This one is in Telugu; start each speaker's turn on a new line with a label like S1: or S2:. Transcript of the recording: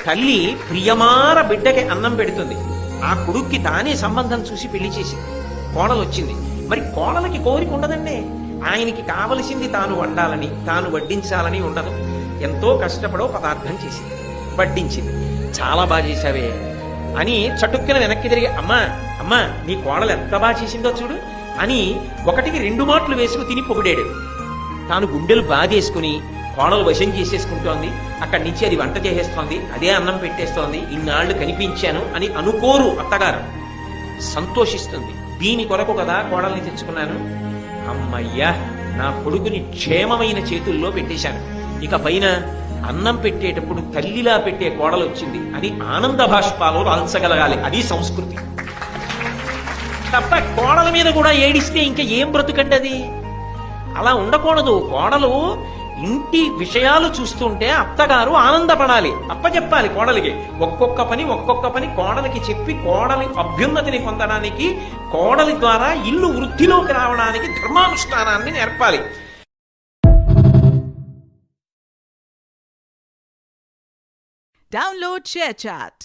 S1: తల్లి ప్రియమార బిడ్డకి అన్నం పెడుతుంది. ఆ కొడుక్కి తానే సంబంధం చూసి పెళ్లి చేసింది. కోడలు వచ్చింది. మరి కోడలకి కోరిక ఉండదండి. ఆయనకి కావలసింది తాను వండాలని, తాను వడ్డించాలని ఉండదు. ఎంతో కష్టపడో పదార్థం చేసింది, వడ్డించింది. చాలా బాగా చేశావే అని చటుక్కున వెనక్కి తిరిగి, అమ్మా అమ్మా నీ కోడలు ఎంత బాగా చేసిందో చూడు అని 1-2 మాటలు వేసుకు తిని పొగిడాడు. తాను గుండెలు బాధేసుకుని కోడలు వశం చేసేసుకుంటోంది. అక్కడి నుంచి అది వంట చేసేస్తోంది, అదే అన్నం పెట్టేస్తోంది. ఇన్నాళ్లు కనిపించాను అని అనుకోరు అత్తగారు. సంతోషిస్తుంది. దీని కొరకు కదా కోడల్ని తెచ్చుకున్నాను. అమ్మయ్యా, నా కొడుకుని క్షేమమైన చేతుల్లో పెట్టేశాను. ఇక పైన అన్నం పెట్టేటప్పుడు తల్లిలా పెట్టే కోడలు వచ్చింది అని ఆనంద భాష్పాలు రాల్చగలగాలి. అది సంస్కృతి. తప్ప కోడల మీద కూడా ఏడిస్తే ఇంకా ఏం బ్రతుకండి అది. అలా ఉండకూడదు. కోడలు ఇంటి విషయాలు చూస్తుంటే అత్తగారు ఆనందపడాలి, అప్పచెప్పాలి కోడలికి. ఒక్కొక్క పని కోడలికి చెప్పి కోడలి అభ్యున్నతిని పొందడానికి, కోడలి ద్వారా ఇల్లు వృద్ధిలోకి రావడానికి ధర్మానుష్ఠానాన్ని నేర్పాలి.
S2: Download ShareChat.